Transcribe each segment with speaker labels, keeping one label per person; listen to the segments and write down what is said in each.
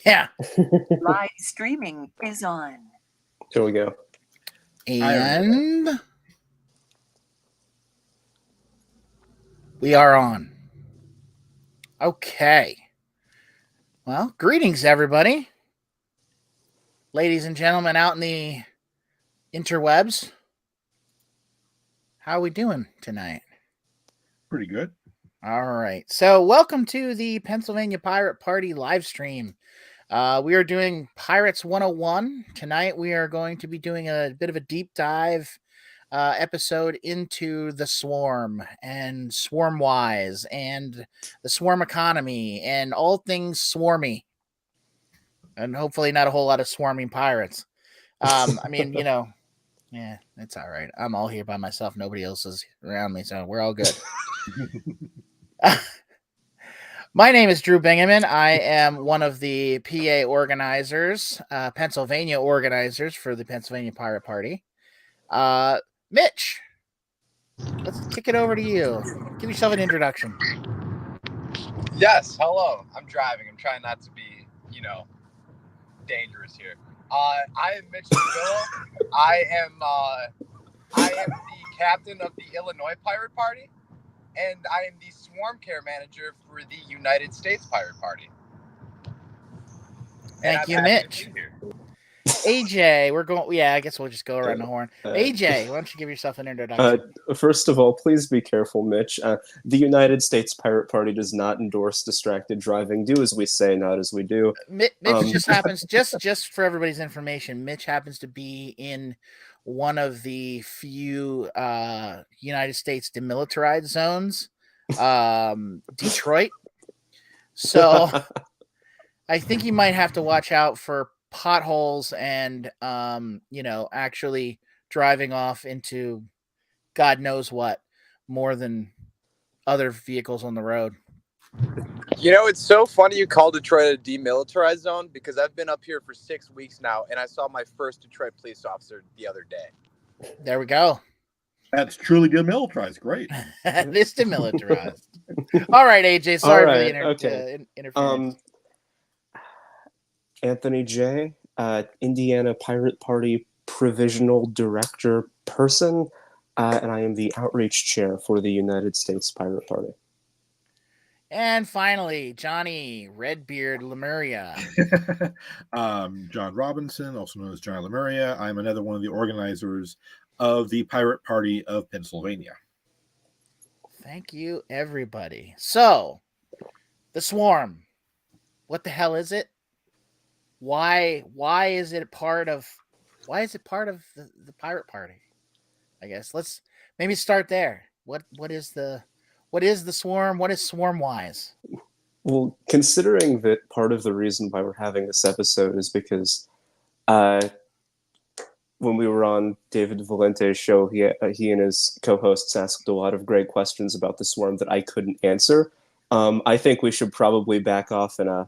Speaker 1: Yeah.
Speaker 2: Live streaming is on.
Speaker 3: Here we go.
Speaker 1: And we are on. Okay. Well, greetings, everybody. Ladies and gentlemen out in the interwebs. How are we doing tonight?
Speaker 4: Pretty good.
Speaker 1: All right. So, welcome to the Pennsylvania Pirate Party live stream. We are doing Pirates 101. Tonight, we are going to be doing a bit of a deep dive episode into the Swarm and Swarmwise and the Swarm economy and all things swarmy. And hopefully, not a whole lot of swarming pirates. I mean, yeah, it's all right. I'm all here by myself. Nobody else is around me, so we're all good. My name is Drew Bingaman. I am one of the PA organizers, Pennsylvania organizers for the Pennsylvania Pirate Party. Mitch, let's kick it over to you. Give yourself an introduction.
Speaker 5: Yes, hello. I'm driving. I'm trying not to be, dangerous here. I am Mitch Sevilla. I am the captain of the Illinois Pirate Party, and I am the swarm care manager for the United States Pirate Party.
Speaker 1: Thank you, Mitch. AJ, we're going. Yeah, I guess we'll just go around the horn. AJ, why don't you give yourself an introduction?
Speaker 3: First of all, please be careful, Mitch. The United States Pirate Party does not endorse distracted driving. Do as we say, not as we do.
Speaker 1: Mitch just happens, just for everybody's information, Mitch happens to be in one of the few United States demilitarized zones, Detroit. So I think you might have to watch out for potholes and actually driving off into God knows what more than other vehicles on the road.
Speaker 5: It's so funny you call Detroit a demilitarized zone because I've been up here for 6 weeks now and I saw my first Detroit police officer the other day.
Speaker 1: There we go.
Speaker 4: That's truly demilitarized. Great.
Speaker 1: This demilitarized. All right, AJ. Sorry for the interference.
Speaker 3: Anthony J., Indiana Pirate Party Provisional Director person, and I am the Outreach Chair for the United States Pirate Party.
Speaker 1: And finally, Johnny Redbeard Lemuria.
Speaker 4: John Robinson, also known as John Lemuria. I'm another one of the organizers of the Pirate Party of Pennsylvania.
Speaker 1: Thank you, everybody. So, the Swarm. What the hell is it? Why is it part of the Pirate Party? I guess let's maybe start there. What is the Swarm? What is Swarmwise?
Speaker 3: Well, considering that part of the reason why we're having this episode is because when we were on David Valente's show, he and his co-hosts asked a lot of great questions about the Swarm that I couldn't answer. I think we should probably back off and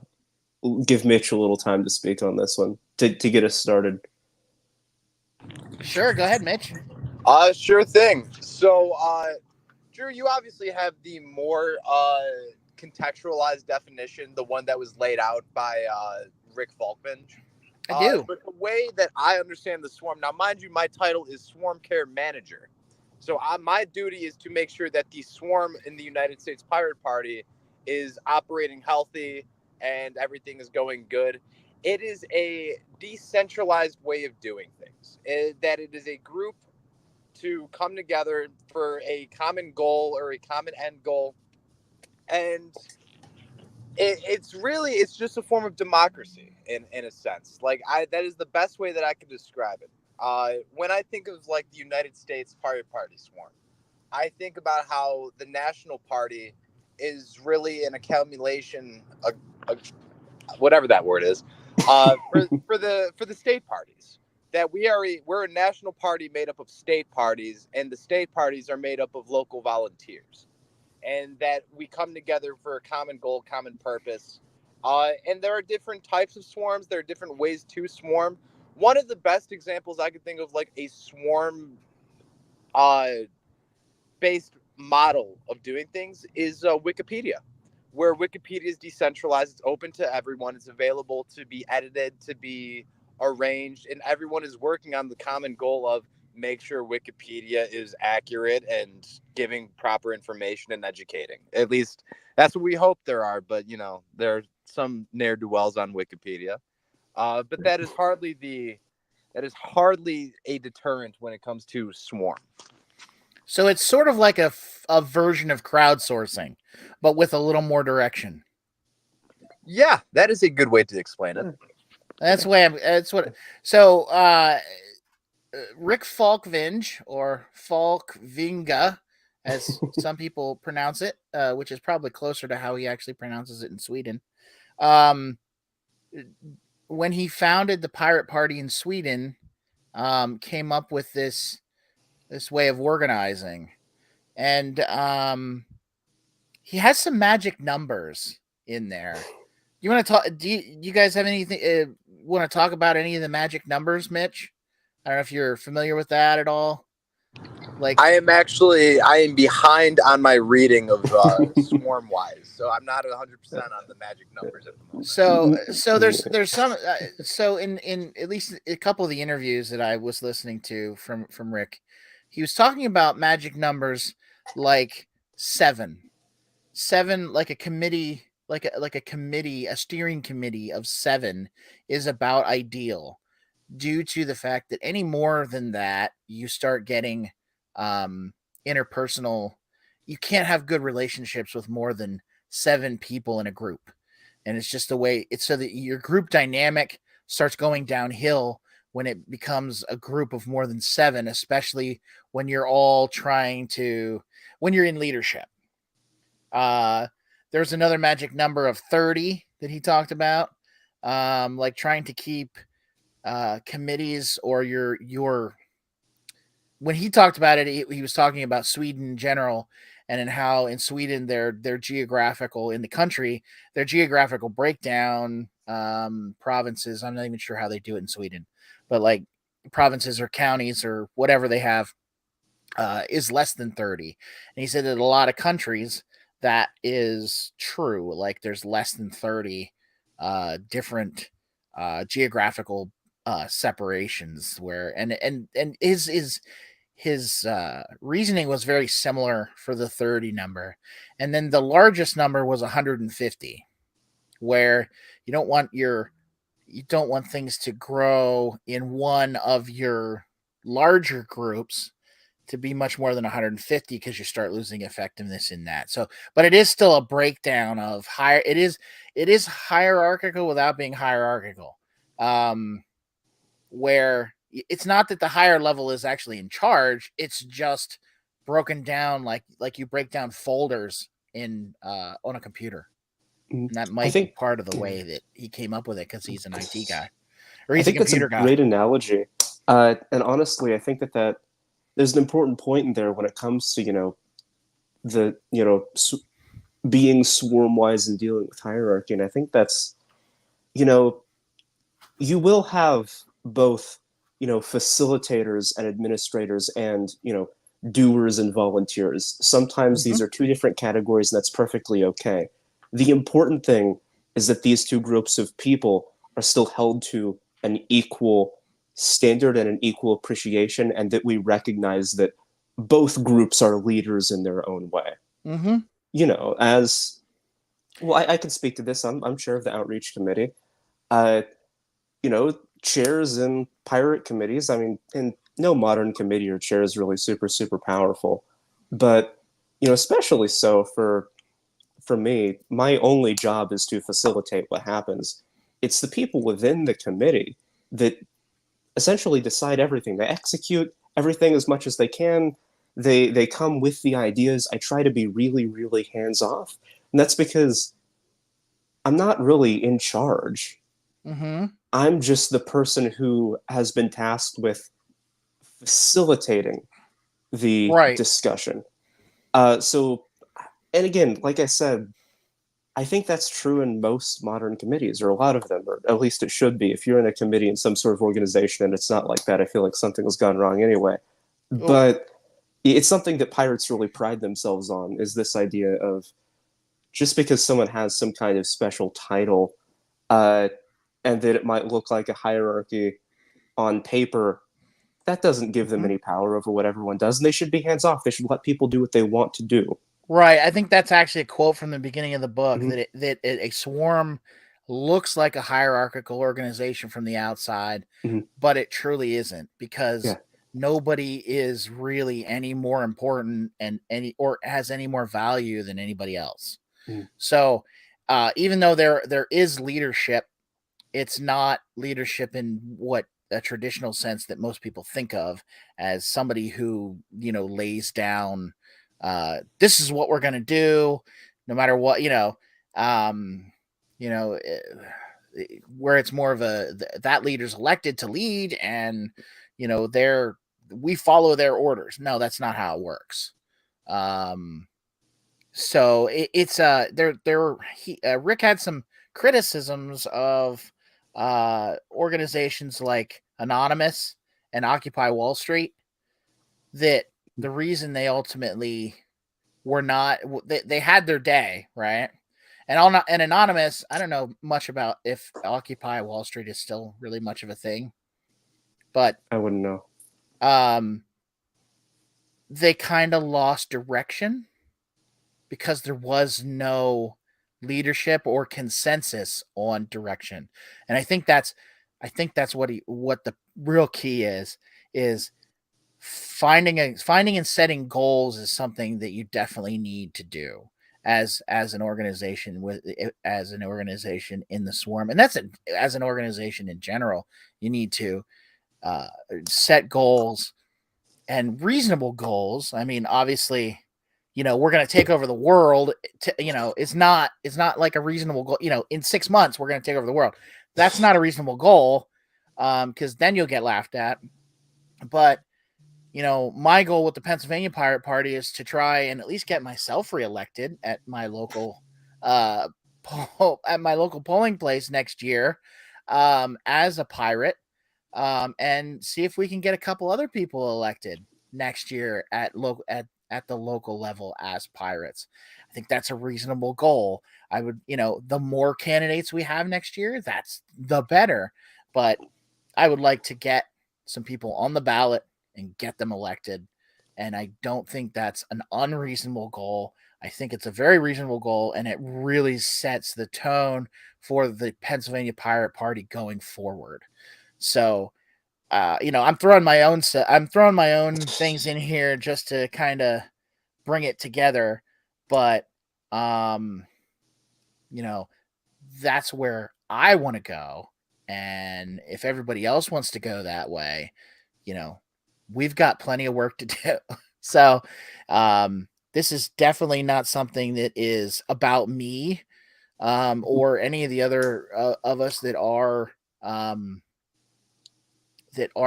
Speaker 3: give Mitch a little time to speak on this one to get us started.
Speaker 1: Sure, go ahead, Mitch.
Speaker 5: Sure thing. So, Drew, you obviously have the more contextualized definition, the one that was laid out by Rick Falkman.
Speaker 1: I do.
Speaker 5: But the way that I understand the Swarm, now mind you, my title is Swarm Care Manager. So my duty is to make sure that the Swarm in the United States Pirate Party is operating healthy and everything is going good. It is a decentralized way of doing things. That it is a group to come together for a common goal or a common end goal. And it's just a form of democracy in a sense. That is the best way that I can describe it. When I think of the United States Pirate Party Swarm, I think about how the National Party is really an accumulation of whatever that word is, for the state parties. That we're a national party made up of state parties, and the state parties are made up of local volunteers, and that we come together for a common goal, common purpose. And there are different types of swarms. There are different ways to swarm. One of the best examples I could think of, a swarm based model of doing things, is Wikipedia. where Wikipedia is decentralized. It's open to everyone. It's available to be edited, to be arranged, and everyone is working on the common goal of make sure Wikipedia is accurate and giving proper information and educating. At least that's what we hope there are. But there are some ne'er-do-wells on Wikipedia. But that is hardly a deterrent when it comes to Swarm.
Speaker 1: So it's sort of like a version of crowdsourcing, but with a little more direction.
Speaker 5: Yeah, that is a good way to explain it.
Speaker 1: That's the way that's what. So Rick Falkvinge, or Falkvinga, as some people pronounce it, which is probably closer to how he actually pronounces it in Sweden. When he founded the Pirate Party in Sweden, came up with this way of organizing, and he has some magic numbers in there. You want to talk? Do you guys have anything? Want to talk about any of the magic numbers, Mitch? I don't know if you're familiar with that at all. Like,
Speaker 5: I am behind on my reading of Swarmwise, so I'm not 100% on the magic numbers at the moment.
Speaker 1: So there's some so in at least a couple of the interviews that I was listening to from Rick, he was talking about magic numbers like seven, like a committee, like a committee, a steering committee of 7 is about ideal, due to the fact that any more than that, you start getting interpersonal. You can't have good relationships with more than 7 people in a group, and it's just the way it's, so that your group dynamic starts going downhill when it becomes a group of more than 7, especially when you're all when you're in leadership. There's another magic number of 30 that he talked about, like trying to keep committees or your when he talked about it, he was talking about Sweden in general, and in how in Sweden their geographical in the country, their geographical breakdown, provinces. I'm not even sure how they do it in Sweden, but like provinces or counties or whatever they have, is less than 30. And he said that a lot of countries that is true. Like there's less than 30 different geographical separations where and his reasoning was very similar for the 30 number. And then the largest number was 150, where you don't want things to grow in one of your larger groups to be much more than 150, because you start losing effectiveness in that. So, but it is still a breakdown of higher. It is hierarchical without being hierarchical. Where it's not that the higher level is actually in charge, it's just broken down like you break down folders in on a computer. And that might be part of the way that he came up with it, because he's an IT guy, or he's a computer guy.
Speaker 3: Great analogy. And honestly, I think that there's an important point in there when it comes to being swarm-wise and dealing with hierarchy. And I think that's, you will have both, facilitators and administrators and, doers and volunteers. Sometimes these are two different categories, and that's perfectly okay. The important thing is that these two groups of people are still held to an equal standard and an equal appreciation, and that we recognize that both groups are leaders in their own way. As well, I can speak to this. I'm chair of the outreach committee. Chairs in pirate committees, I mean, in no modern committee or chair is really super, super powerful. But, especially so for me, my only job is to facilitate what happens. It's the people within the committee that essentially decide everything. They execute everything as much as they can. They come with the ideas. I try to be really, really hands-off. And that's because I'm not really in charge. I'm just the person who has been tasked with facilitating the discussion. And again, like I said, I think that's true in most modern committees, or a lot of them, or at least it should be. If you're in a committee in some sort of organization and it's not like that, I feel like something has gone wrong anyway. But it's something that pirates really pride themselves on, is this idea of just because someone has some kind of special title, and that it might look like a hierarchy on paper, that doesn't give them any power over what everyone does. And they should be hands off. They should let people do what they want to do.
Speaker 1: Right. I think that's actually a quote from the beginning of the book, that a swarm looks like a hierarchical organization from the outside, but it truly isn't, because nobody is really any more important or has any more value than anybody else. So even though there is leadership, it's not leadership in what a traditional sense that most people think of as somebody who, lays down, this is what we're going to do no matter what, where it's more of that leader's elected to lead, and we follow their orders. No, that's not how it works. So it's Rick had some criticisms of organizations like Anonymous and Occupy Wall Street, that the reason they ultimately were not, they had their day, right? And Anonymous, I don't know much about if Occupy Wall Street is still really much of a thing, but
Speaker 3: I wouldn't know.
Speaker 1: They kind of lost direction because there was no leadership or consensus on direction. And I think that's what the real key is finding and setting goals is something that you definitely need to do as an organization in the swarm. And that's as an organization in general, you need to set goals, and reasonable goals. I mean, obviously, we're going to take over the world. It's not like a reasonable goal. In 6 months, we're going to take over the world. That's not a reasonable goal, because then you'll get laughed at. But, my goal with the Pennsylvania Pirate Party is to try and at least get myself reelected at my local polling place next year, as a pirate, and see if we can get a couple other people elected next year at the local level as pirates. I think that's a reasonable goal. I would, the more candidates we have next year, that's the better. But I would like to get some people on the ballot and get them elected. And I don't think that's an unreasonable goal. I think it's a very reasonable goal, and it really sets the tone for the Pennsylvania Pirate Party going forward. So, I'm throwing my own things in here just to kind of bring it together, but that's where I want to go. And if everybody else wants to go that way, we've got plenty of work to do. So, this is definitely not something that is about me, or any of the other of us that are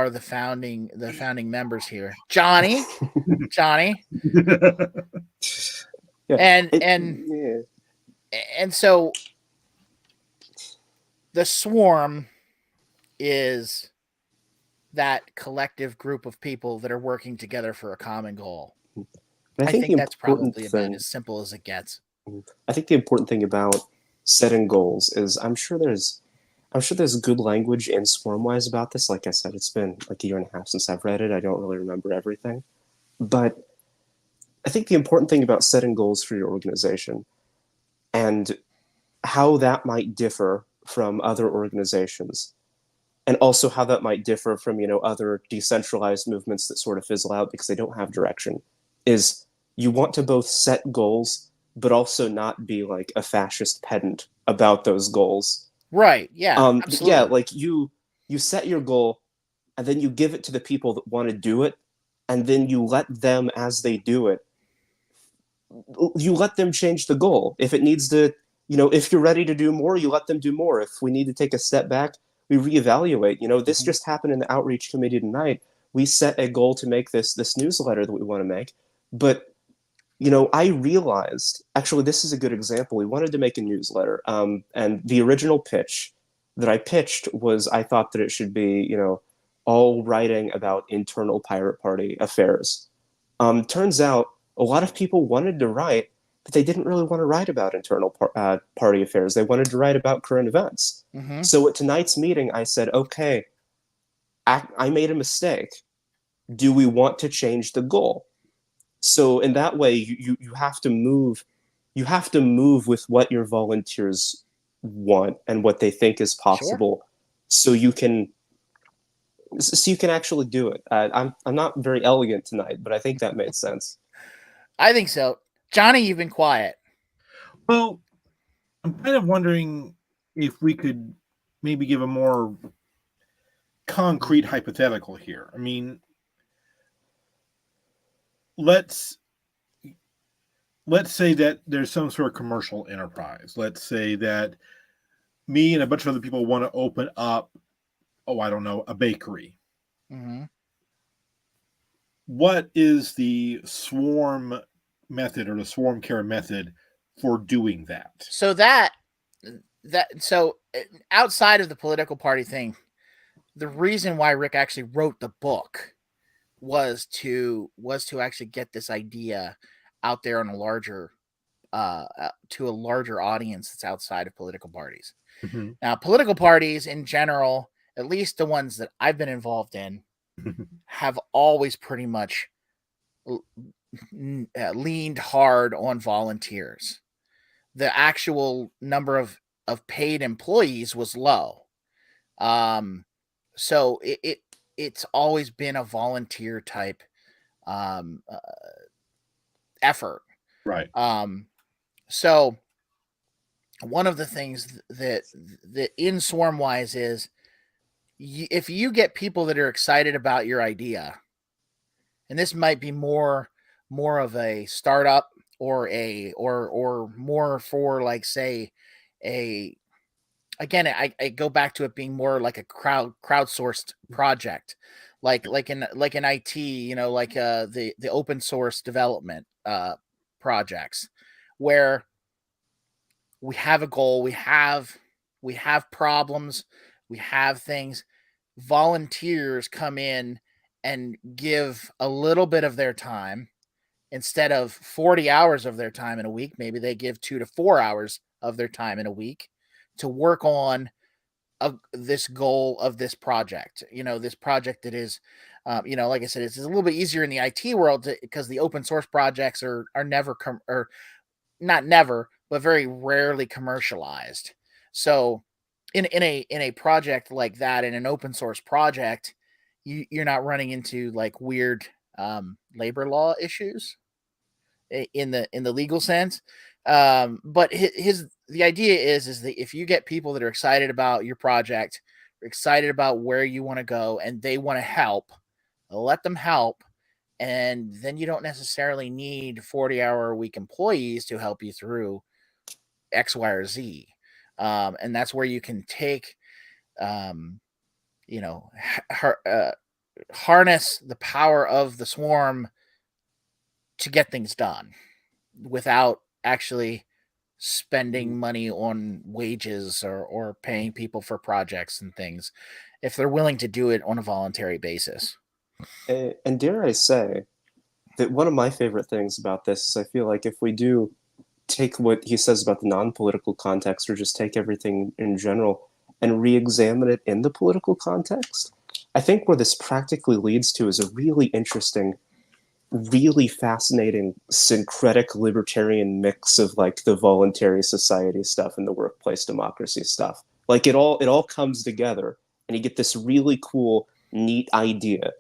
Speaker 1: the founding members here. Johnny. And so the swarm is that collective group of people that are working together for a common goal. I think that's probably about as simple as it gets.
Speaker 3: I think the important thing about setting goals is I'm sure there's good language in Swarmwise about this. Like I said, it's been like a year and a half since I've read it. I don't really remember everything. But I think the important thing about setting goals for your organization and how that might differ from other organizations, and also how that might differ from, other decentralized movements that sort of fizzle out because they don't have direction, is you want to both set goals, but also not be like a fascist pedant about those goals.
Speaker 1: Right. Yeah. Absolutely.
Speaker 3: Yeah. Like you set your goal, and then you give it to the people that want to do it, and then you let them, as they do it, you let them change the goal. If it needs to, if you're ready to do more, you let them do more. If we need to take a step back, we reevaluate. This just happened in the outreach committee tonight. We set a goal to make this newsletter that we want to make, but I realized, actually, this is a good example. We wanted to make a newsletter, and the original pitch that I pitched was I thought that it should be, all writing about internal Pirate Party affairs. Turns out a lot of people wanted to write but they didn't really want to write about internal party affairs. They wanted to write about current events.
Speaker 1: Mm-hmm.
Speaker 3: So at tonight's meeting, I said, okay, I made a mistake. Do we want to change the goal? So in that way, you have to move. You have to move with what your volunteers want and what they think is possible, so you can actually do it. I'm not very elegant tonight, but I think that made sense.
Speaker 1: I think so. Johnny, you've been quiet.
Speaker 4: Well, I'm kind of wondering if we could maybe give a more concrete hypothetical here. I mean, let's say that there's some sort of commercial enterprise. Let's say that me and a bunch of other people want to open up, I don't know, a bakery.
Speaker 1: Mm-hmm.
Speaker 4: What is the swarm method or the swarm care method for doing that?
Speaker 1: So outside of the political party thing, the reason why Rick actually wrote the book was to actually get this idea out there on a larger to a larger audience that's outside of political parties.
Speaker 4: Mm-hmm.
Speaker 1: Now, political parties in general, at least the ones that I've been involved in, have always pretty much leaned hard on volunteers. The actual number of paid employees was low. So it's always been a volunteer type effort.
Speaker 4: Right.
Speaker 1: So one of the things that in Swarmwise is if you get people that are excited about your idea, and this might be more of a startup or more for, like, say, again, I go back to it being more like a crowdsourced project, like in IT, like the open source development projects, where we have a goal, we have problems, we have things. Volunteers come in and give a little bit of their time. Instead of 40 hours of their time in a week, maybe they give 2 to 4 hours of their time in a week to work on this goal of this project. This project that is, like I said, it's a little bit easier in the IT world because the open source projects are never or not never, but very rarely commercialized. So in a project like that, in an open source project, you're not running into like weird labor law issues in the legal sense. But the idea is that if you get people that are excited about your project, excited about where you want to go, and they want to help, let them help. And then you don't necessarily need 40-hour-a-week employees to help you through X, Y, or Z. And that's where you can take, harness the power of the swarm to get things done without actually spending money on wages or paying people for projects and things, if they're willing to do it on a voluntary basis.
Speaker 3: And dare I say that one of my favorite things about this is I feel like if we do take what he says about the non-political context, or just take everything in general and re-examine it in the political context, I think where this practically leads to is a really interesting, really fascinating syncretic libertarian mix of like the voluntary society stuff and the workplace democracy stuff. Like it all comes together, and you get this really cool, neat idea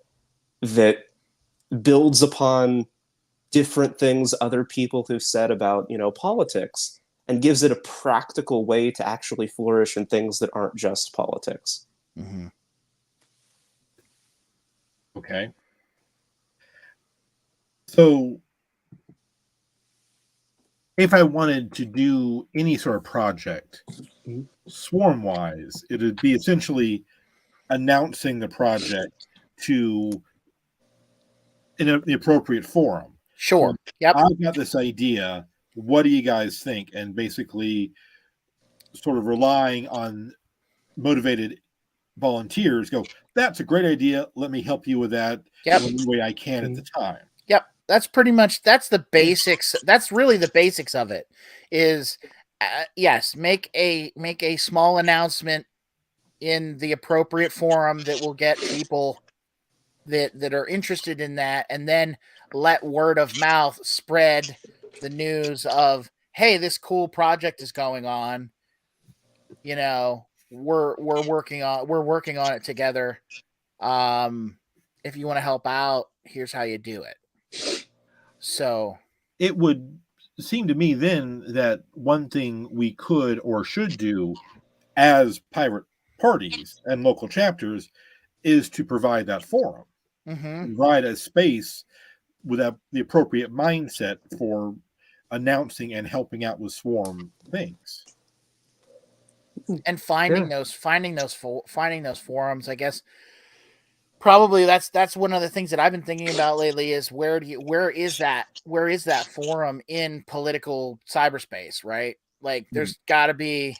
Speaker 3: that builds upon different things other people who've said about, politics, and gives it a practical way to actually flourish in things that aren't just politics.
Speaker 1: Mm-hmm.
Speaker 4: Okay. So if I wanted to do any sort of project, Swarmwise, it would be essentially announcing the project to in the appropriate forum.
Speaker 1: Sure. Yep.
Speaker 4: I've got this idea. What do you guys think? And basically sort of relying on motivated volunteers go, that's a great idea. Let me help you with that
Speaker 1: Yep.
Speaker 4: in any way I can at the time.
Speaker 1: Yep. that's pretty much that's the basics. That's really the basics of it. Is yes, make a small announcement in the appropriate forum that will get people that are interested in that, and then let word of mouth spread the news of, hey, this cool project is going on. You know, we're working on it together. If you want to help out, here's how you do it. So
Speaker 4: It would seem to me then that one thing we could or should do as pirate parties and local chapters is to provide that forum, provide a space with the appropriate mindset for announcing and helping out with swarm things.
Speaker 1: And finding those forums, I guess. Probably that's one of the things that I've been thinking about lately is where is that forum in political cyberspace, right? Like there's got to be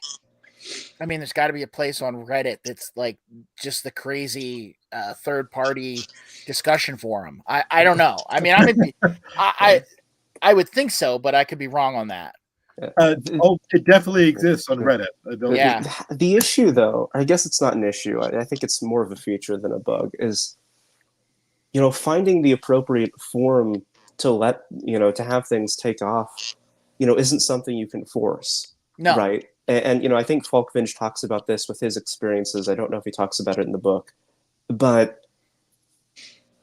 Speaker 1: a place on Reddit that's like just the crazy third party discussion forum. I don't know. I mean, I would think so, but I could be wrong on that.
Speaker 4: It definitely exists on Reddit.
Speaker 1: Yeah.
Speaker 3: The issue, though, I guess it's not an issue. I think it's more of a feature than a bug. Is finding the appropriate forum to let to have things take off, isn't something you can force.
Speaker 1: No.
Speaker 3: Right. And I think Falkvinge talks about this with his experiences. I don't know if he talks about it in the book, but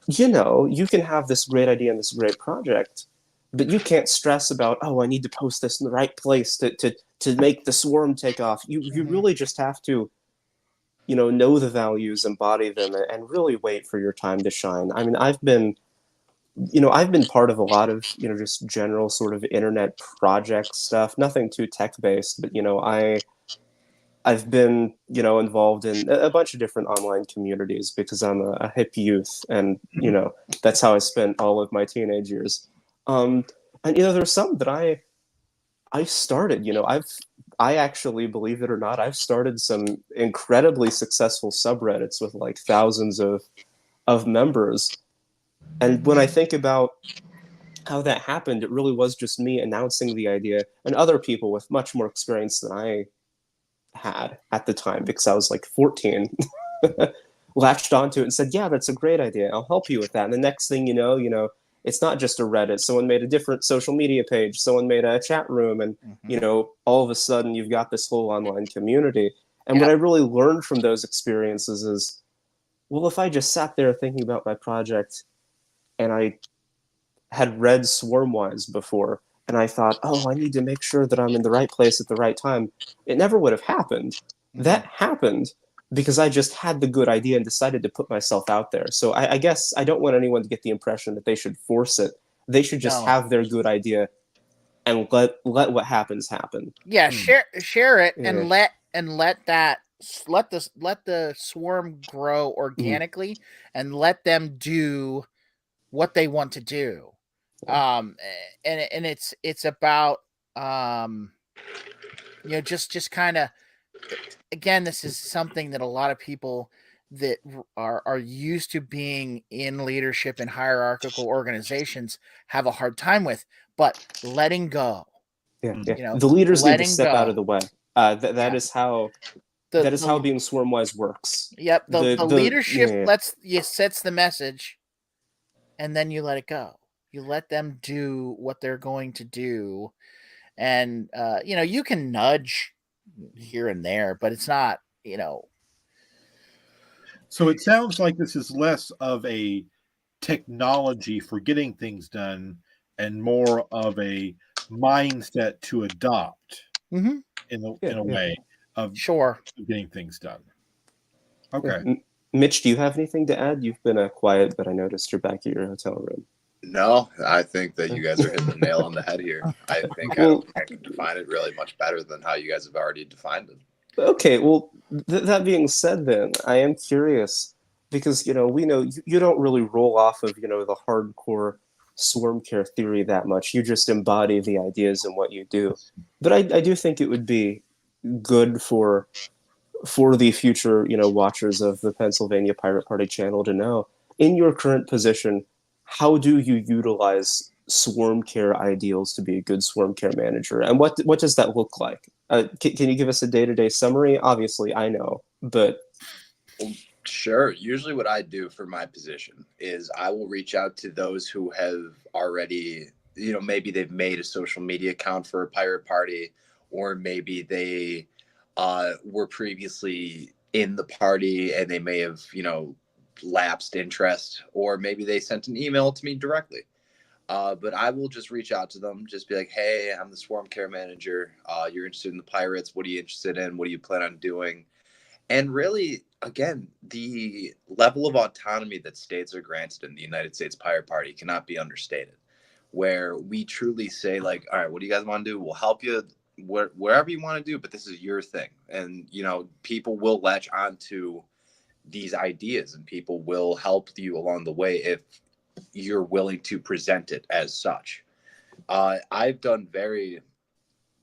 Speaker 3: you can have this great idea and this great project, but you can't stress about, I need to post this in the right place to make the swarm take off. You really just have to, know the values, embody them, and really wait for your time to shine. I mean, I've been part of a lot of, just general sort of internet project stuff, nothing too tech-based, but, I've been, involved in a bunch of different online communities because I'm a hip youth, and, that's how I spent all of my teenage years. And there's some that I started. I actually, believe it or not, I've started some incredibly successful subreddits with like thousands of members. And when I think about how that happened, it really was just me announcing the idea, and other people with much more experience than I had at the time, because I was like 14. Latched onto it and said, yeah, that's a great idea, I'll help you with that. And the next thing you know, it's not just a Reddit. Someone made a different social media page. Someone made a chat room. And, all of a sudden you've got this whole online community. And what I really learned from those experiences is, well, if I just sat there thinking about my project and I had read Swarmwise before and I thought, I need to make sure that I'm in the right place at the right time, it never would have happened. That happened because I just had the good idea and decided to put myself out there. So I guess I don't want anyone to get the impression that they should force it. They should just have their good idea and let what happens happen.
Speaker 1: Yeah, share it and let the swarm grow organically and let them do what they want to do. And it's about just kind of, again, this is something that a lot of people that are used to being in leadership in hierarchical organizations have a hard time with, but letting go.
Speaker 3: The leaders need to step out of the way. That is how being Swarmwise works.
Speaker 1: Yep. The leadership sets the message, and then you let it go. You let them do what they're going to do. And, you can nudge here and there, but it's not,
Speaker 4: So it sounds like this is less of a technology for getting things done and more of a mindset to adopt in a way of getting things done. Okay.
Speaker 3: Mitch, do you have anything to add? You've been quiet, but I noticed you're back at your hotel room.
Speaker 6: No, I think that you guys are hitting the nail on the head here. I think I can define it really much better than how you guys have already defined it.
Speaker 3: Okay, well, that being said, then I am curious because we know you don't really roll off of the hardcore swarm care theory that much. You just embody the ideas in what you do. But I do think it would be good for the future watchers of the Pennsylvania Pirate Party channel to know, in your current position, how do you utilize swarm care ideals to be a good swarm care manager, and what does that look like? Can you give us a day-to-day summary? Obviously, I know, but
Speaker 6: Sure. Usually, what I do for my position is I will reach out to those who have already, maybe they've made a social media account for a pirate party, or maybe they were previously in the party and they may have, lapsed interest, or maybe they sent an email to me directly. But I will just reach out to them, just be like, hey, I'm the swarm care manager. You're interested in the pirates. What are you interested in? What do you plan on doing? And really, again, the level of autonomy that states are granted in the United States Pirate Party cannot be understated. Where we truly say, like, all right, what do you guys want to do? We'll help you wherever you want to do, but this is your thing. And, people will latch onto these ideas and people will help you along the way if you're willing to present it as such. I've done very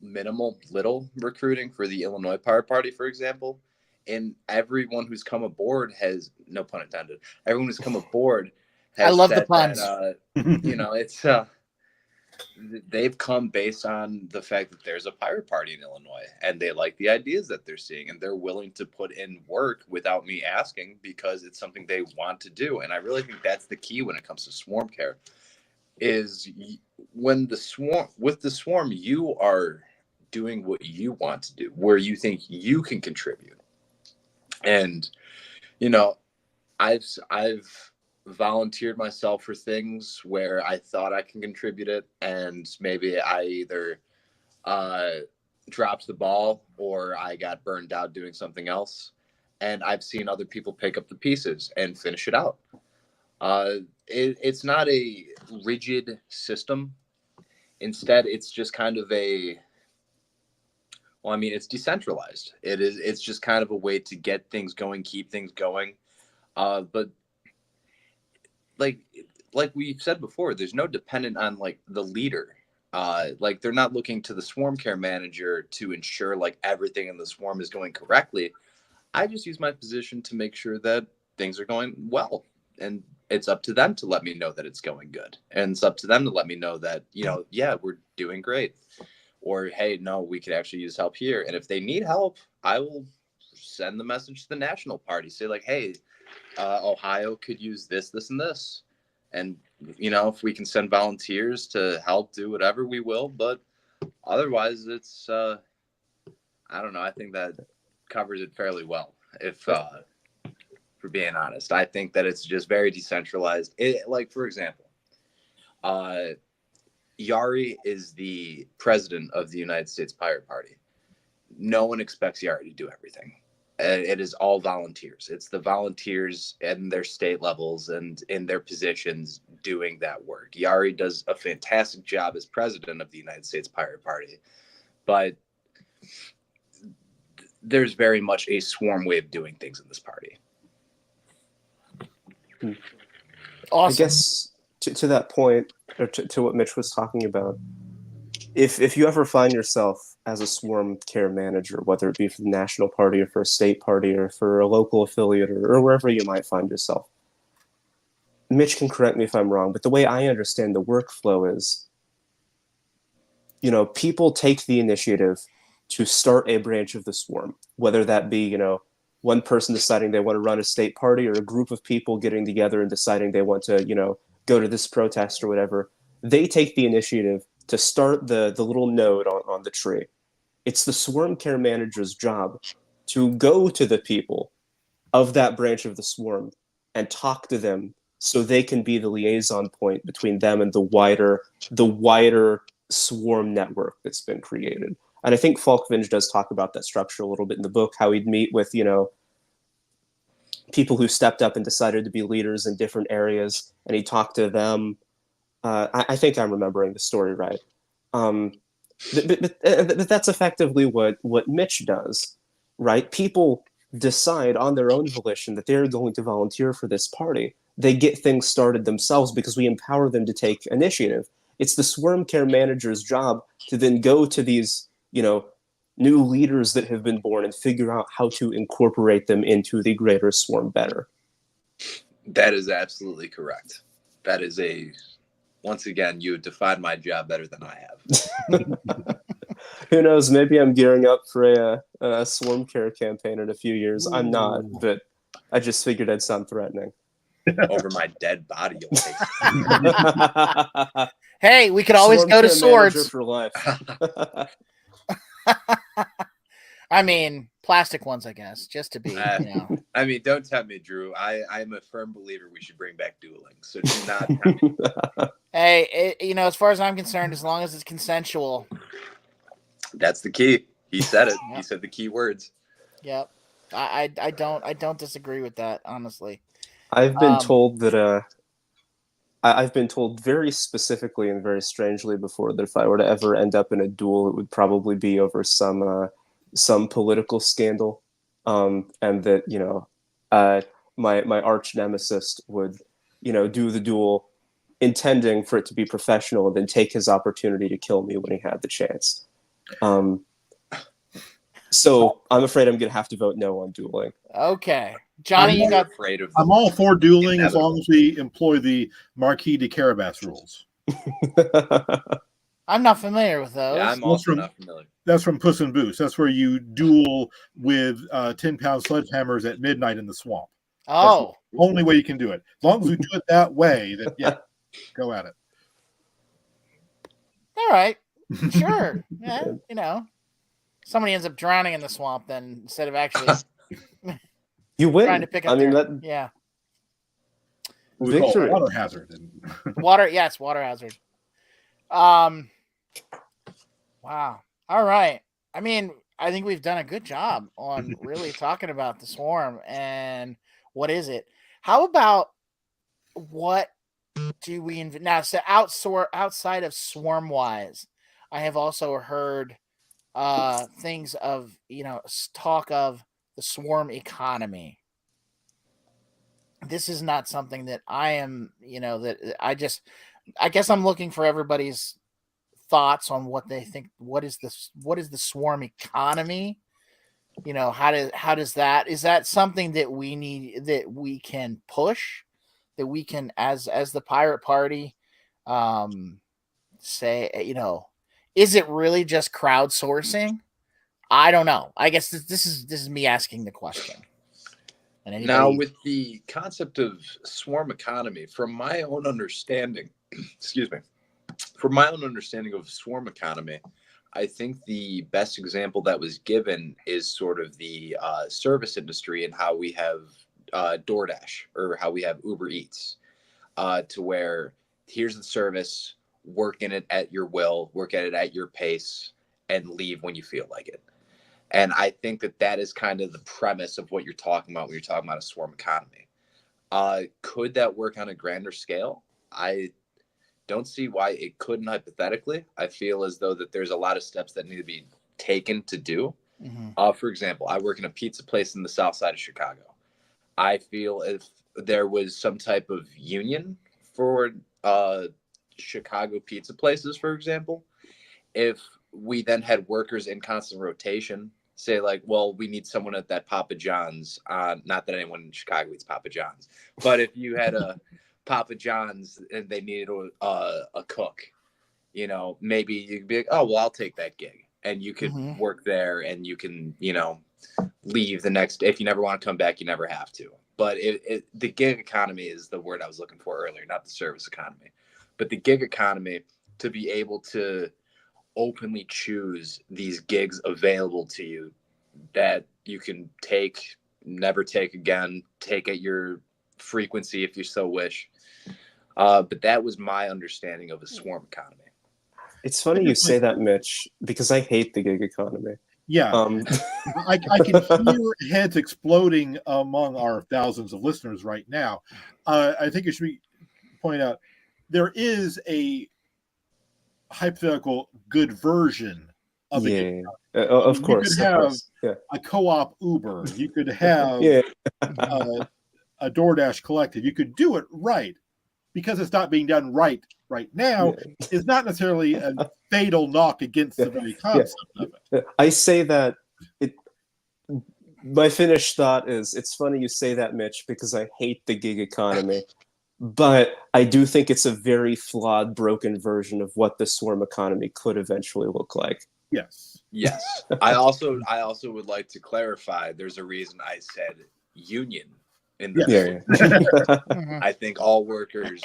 Speaker 6: little recruiting for the Illinois Pirate Party, for example. And everyone who's come aboard has, no pun intended, everyone who's come aboard has
Speaker 1: I love the
Speaker 6: said
Speaker 1: puns.
Speaker 6: that, it's, they've come based on the fact that there's a pirate party in Illinois and they like the ideas that they're seeing and they're willing to put in work without me asking because it's something they want to do. And I really think that's the key when it comes to swarm care is with the swarm, you are doing what you want to do, where you think you can contribute. And, I've volunteered myself for things where I thought I can contribute it, and maybe I either dropped the ball or I got burned out doing something else. And I've seen other people pick up the pieces and finish it out. It's not a rigid system. Instead, it's just kind of it's decentralized. It's just kind of a way to get things going, keep things going. But like we've said before, there's no dependent on like the leader. They're not looking to the swarm care manager to ensure like everything in the swarm is going correctly. I just use my position to make sure that things are going well. And it's up to them to let me know that it's going good. And it's up to them to let me know that, yeah, we're doing great. Or, hey, no, we could actually use help here. And if they need help, I will send the message to the national party. Say like, hey, Ohio could use this, this, and this. And, if we can send volunteers to help do whatever, we will. But otherwise, it's, I don't know. I think that covers it fairly well. If, for being honest, I think that it's just very decentralized. For example, Yari is the president of the United States Pirate Party. No one expects Yari to do everything. It is all volunteers. It's the volunteers in their state levels and in their positions doing that work. Yari does a fantastic job as president of the United States Pirate Party, but there's very much a swarm way of doing things in this party.
Speaker 1: Awesome.
Speaker 3: I guess to that point, or to what Mitch was talking about, if you ever find yourself as a swarm care manager, whether it be for the national party or for a state party or for a local affiliate or wherever you might find yourself, Mitch can correct me if I'm wrong, but the way I understand the workflow is, people take the initiative to start a branch of the swarm, whether that be, one person deciding they want to run a state party or a group of people getting together and deciding they want to, go to this protest or whatever. They take the initiative to start the little node on the tree. It's the swarm care manager's job to go to the people of that branch of the swarm and talk to them so they can be the liaison point between them and the wider swarm network that's been created. And I think Falkvinge does talk about that structure a little bit in the book, how he'd meet with, people who stepped up and decided to be leaders in different areas, and he talked to them. I think I'm remembering the story right. But that's effectively what Mitch does, right? People decide on their own volition that they're going to volunteer for this party. They get things started themselves because we empower them to take initiative. It's the swarm care manager's job to then go to these, new leaders that have been born and figure out how to incorporate them into the greater swarm better.
Speaker 6: That is absolutely correct. That is once again, you have defined my job better than I have.
Speaker 3: Who knows? Maybe I'm gearing up for a swarm care campaign in a few years. I'm not, but I just figured I'd sound threatening.
Speaker 6: Over my dead body, you'll take.
Speaker 1: Hey, we could always
Speaker 3: Swarm
Speaker 1: go to
Speaker 3: care manager
Speaker 1: swords.
Speaker 3: for life.
Speaker 1: I mean, plastic ones, I guess, just to be,
Speaker 6: I mean, don't tempt me, Drew. I'm a firm believer we should bring back dueling. So do not tempt me.
Speaker 1: Hey, as far as I'm concerned, as long as it's consensual.
Speaker 6: That's the key. He said it.
Speaker 1: Yep.
Speaker 6: He said the key words.
Speaker 1: Yep. I don't disagree with that, honestly.
Speaker 3: I've been told that I've been told very specifically and very strangely before that if I were to ever end up in a duel, it would probably be over some political scandal, and that my arch nemesis would do the duel intending for it to be professional and then take his opportunity to kill me when he had the chance. So I'm afraid I'm going to have to vote no on dueling.
Speaker 1: Okay. Johnny, you got
Speaker 6: afraid of.
Speaker 4: I'm all for dueling as long as we employ the Marquis de Carabas rules.
Speaker 1: I'm not familiar with those.
Speaker 6: Yeah, I'm also not familiar.
Speaker 4: That's from Puss in Boots. That's where you duel with 10-pound sledgehammers at midnight in the swamp.
Speaker 1: Oh.
Speaker 4: That's the only way you can do it. As long as we do it that way, then yeah, go at it.
Speaker 1: All right. Sure. Yeah, somebody ends up drowning in the swamp then instead of actually
Speaker 3: you win.
Speaker 1: trying to pick up yeah.
Speaker 4: We call it water hazard.
Speaker 1: Water hazard. Wow. All right. I mean, I think we've done a good job on really talking about the swarm and what is it. How about what do we now? So outside of Swarmwise, I have also heard things of talk of the swarm economy. This is not something that I am, I guess I'm looking for everybody's thoughts on what they think. What is the swarm economy? How does that, is that something that we need, that we can push, that we can, as the pirate party, say, is it really just crowdsourcing? I don't know. I guess this is me asking the question. And
Speaker 6: now, with the concept of swarm economy, from my own understanding, from my own understanding of swarm economy, I think the best example that was given is sort of the service industry and how we have DoorDash or how we have Uber Eats, to where here's the service, work in it at your will, work at it at your pace, and leave when you feel like it. And I think that is kind of the premise of what you're talking about when you're talking about a swarm economy. Could that work on a grander scale? I don't see why it couldn't hypothetically. I feel as though that there's a lot of steps that need to be taken to do. Mm-hmm. For example, I work in a pizza place in the south side of Chicago. I feel if there was some type of union for Chicago pizza places, for example, if we then had workers in constant rotation, say like, well, we need someone at that Papa John's. Not that anyone in Chicago eats Papa John's, but if you had a Papa John's and they needed a cook, maybe you could be like, oh, well, I'll take that gig, and you could mm-hmm. work there, and you can, leave the next day. If you never want to come back, you never have to. But the gig economy is the word I was looking for earlier, not the service economy, but the gig economy, to be able to openly choose these gigs available to you that you can take, never take again, take at your frequency if you so wish. But that was my understanding of a swarm economy.
Speaker 3: It's funny you say that, Mitch, because I hate the gig economy.
Speaker 4: Yeah. I can hear heads exploding among our thousands of listeners right now. I think it should be pointed out there is a hypothetical good version of it.
Speaker 3: Of course.
Speaker 4: You could have a co-op Uber. You could have a DoorDash collective. You could do it right. Because it's not being done right now, is not necessarily a fatal knock against the very concept of it.
Speaker 3: I say that my finished thought is, it's funny you say that, Mitch, because I hate the gig economy. but I do think it's a very flawed, broken version of what the swarm economy could eventually look like.
Speaker 4: Yes.
Speaker 6: Yes. I also would like to clarify. There's a reason I said union in the
Speaker 3: Yeah.
Speaker 1: Mhm.
Speaker 6: I think all workers,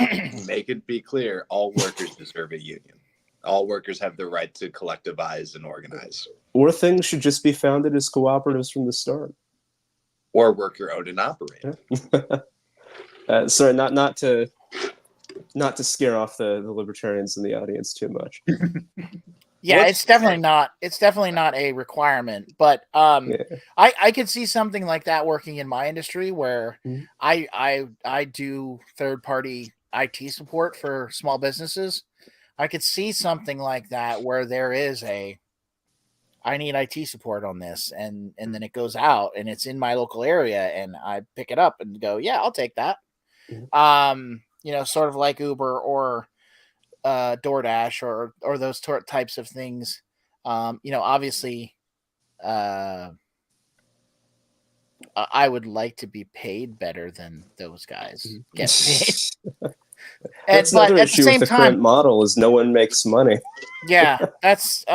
Speaker 6: make it be clear, all workers deserve a union. All workers have the right to collectivize and organize.
Speaker 3: Or things should just be founded as cooperatives from the start.
Speaker 6: Or worker owned and operated.
Speaker 3: Sorry, not to scare off the libertarians in the audience too much.
Speaker 1: Yeah, it's definitely not a requirement, but I could see something like that working in my industry where I do third party IT support for small businesses. I could see something like that where there is I need IT support on this, and then it goes out and it's in my local area, and I pick it up and go, yeah, I'll take that. Sort of like Uber or DoorDash or those types of things. Obviously, I would like to be paid better than those guys get paid.
Speaker 3: That's another issue with the current model is no one makes money.
Speaker 1: Yeah, that's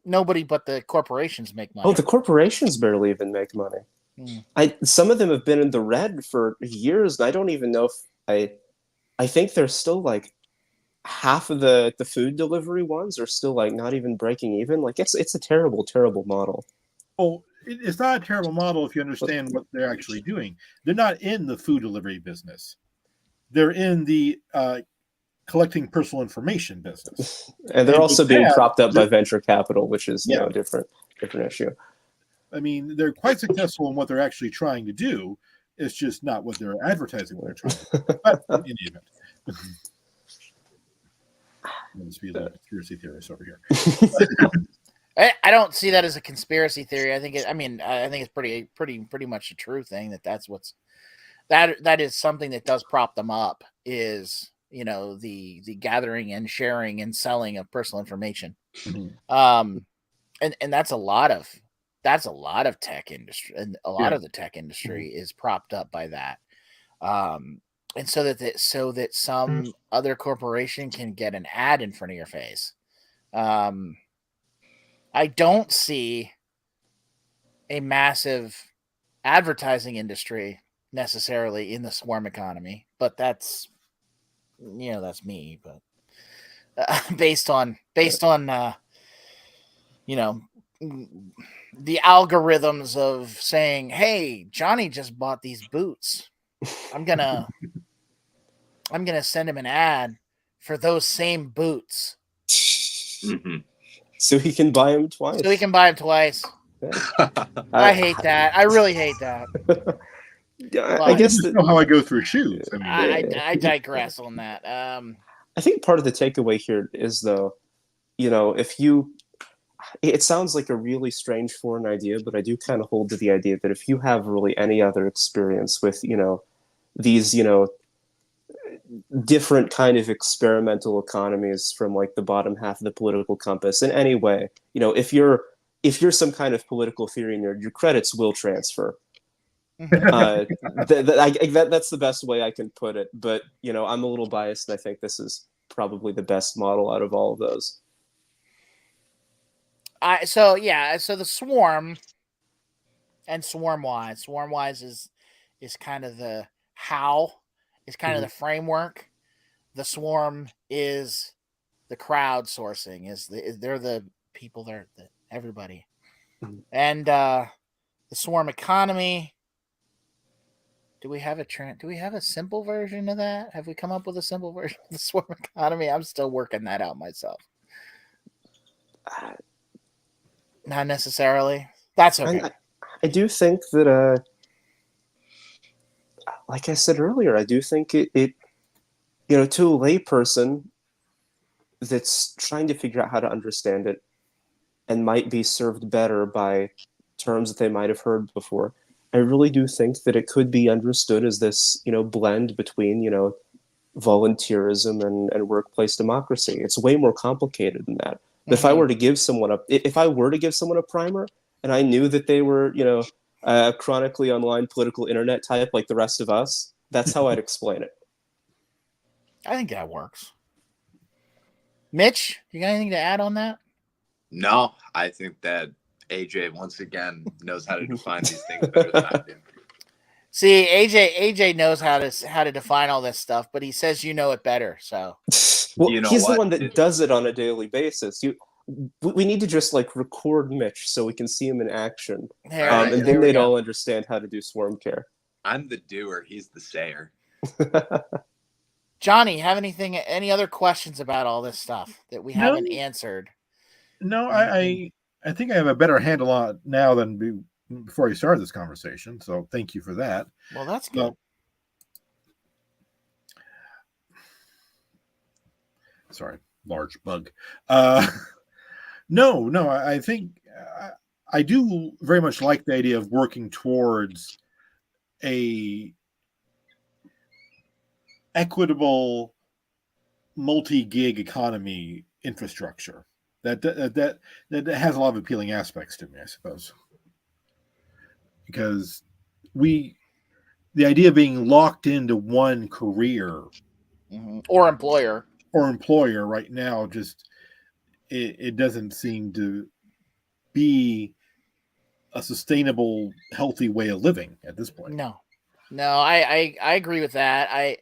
Speaker 1: nobody but the corporations make money.
Speaker 3: Oh, the corporations barely even make money. Some of them have been in the red for years, and I don't even know if I think they're still like half of the food delivery ones are still like not even breaking even. Like it's a terrible model.
Speaker 4: Oh, it's not a terrible model if you understand what they're actually doing. They're not in the food delivery business. They're in the collecting personal information business,
Speaker 3: and they're also being propped up by venture capital, which is a different issue.
Speaker 4: I mean, they're quite successful in what they're actually trying to do. It's just not what they're advertising what they're trying to do. But in any event. Let's be the conspiracy theorist over here.
Speaker 1: I don't see that as a conspiracy theory. I think it's pretty much a true thing that's what's that is something that does prop them up is the gathering and sharing and selling of personal information. And that's a lot of tech industry, and a lot of the tech industry is propped up by that. And so that some other corporation can get an ad in front of your face. I don't see a massive advertising industry necessarily in the swarm economy, but that's me. But based on the algorithms of saying, hey, Johnny just bought these boots, I'm gonna send him an ad for those same boots.
Speaker 3: So he can buy them twice.
Speaker 1: I hate that. I really hate that.
Speaker 3: I guess
Speaker 4: you know how I go through shoes.
Speaker 1: I digress on that.
Speaker 3: I think part of the takeaway here is, though, it sounds like a really strange foreign idea, but I do kind of hold to the idea that if you have really any other experience with, these, different kind of experimental economies from like the bottom half of the political compass in any way, if you're some kind of political theory nerd, your credits will transfer. That's the best way I can put it. But I'm a little biased, and I think this is probably the best model out of all of those.
Speaker 1: So the Swarm and Swarmwise is kind of the how. It's kind of the framework. The Swarm is the crowdsourcing. They're the people. They're everybody, and the Swarm economy. Do we have a simple version of that? Have we come up with a simple version of the Swarm economy? I'm still working that out myself. Not necessarily. That's okay.
Speaker 3: I do think that, like I said earlier, I do think it to a layperson that's trying to figure out how to understand it and might be served better by terms that they might have heard before. I really do think that it could be understood as this, blend between, volunteerism and workplace democracy. It's way more complicated than that. But if I were to give someone a primer, and I knew that they were, a chronically online political internet type like the rest of us, that's how I'd explain it.
Speaker 1: I think that works. Mitch, you got anything to add on that?
Speaker 6: No, I think that AJ once again knows how to define these things better than I do.
Speaker 1: See, AJ knows how to define all this stuff, but he says you know it better. So
Speaker 3: Well,
Speaker 6: You know
Speaker 3: he's the
Speaker 6: what?
Speaker 3: one that does it on a daily basis. We need to just like record Mitch so we can see him in action,
Speaker 1: there,
Speaker 6: Alright,
Speaker 3: and
Speaker 1: there
Speaker 3: then
Speaker 1: we
Speaker 3: they'd
Speaker 1: go.
Speaker 3: all understand how to do swarm care.
Speaker 6: I'm the doer. He's the sayer.
Speaker 1: Johnny, have any other questions about all this stuff that we haven't answered?
Speaker 4: No, I think I have a better handle on it now than before I started this conversation. So thank you for that.
Speaker 1: Well, that's good.
Speaker 4: Sorry, large bug. No, I think I do very much like the idea of working towards a equitable multi-gig economy infrastructure that has a lot of appealing aspects to me, I suppose, because the idea of being locked into one career
Speaker 1: or employer
Speaker 4: right now just it doesn't seem to be a sustainable, healthy way of living at this point.
Speaker 1: No, I agree with that.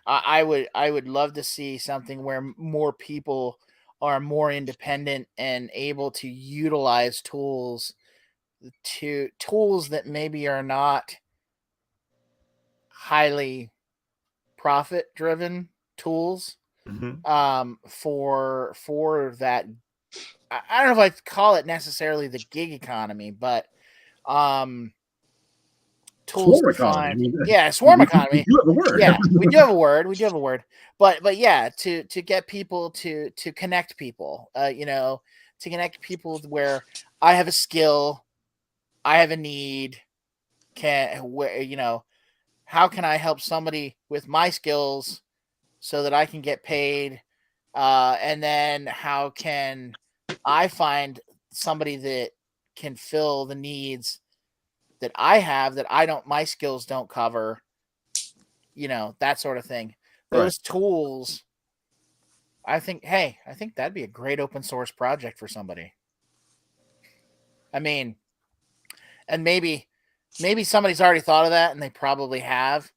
Speaker 1: I would love to see something where more people are more independent and able to utilize tools that maybe are not highly profit driven tools for that. I don't know if I'd call it necessarily the gig economy, but tools
Speaker 4: Swarm
Speaker 1: to
Speaker 4: economy.
Speaker 1: find. Yeah, swarm economy.
Speaker 4: We do have a word.
Speaker 1: Yeah, we do have a word. We do have a word. But yeah, to get people to connect people, to connect people where I have a skill, I have a need, how can I help somebody with my skills so that I can get paid? And then how can I find somebody that can fill the needs that I have that my skills don't cover, that sort of thing. Those tools, I think that'd be a great open source project for somebody. I mean, and maybe somebody's already thought of that and they probably have.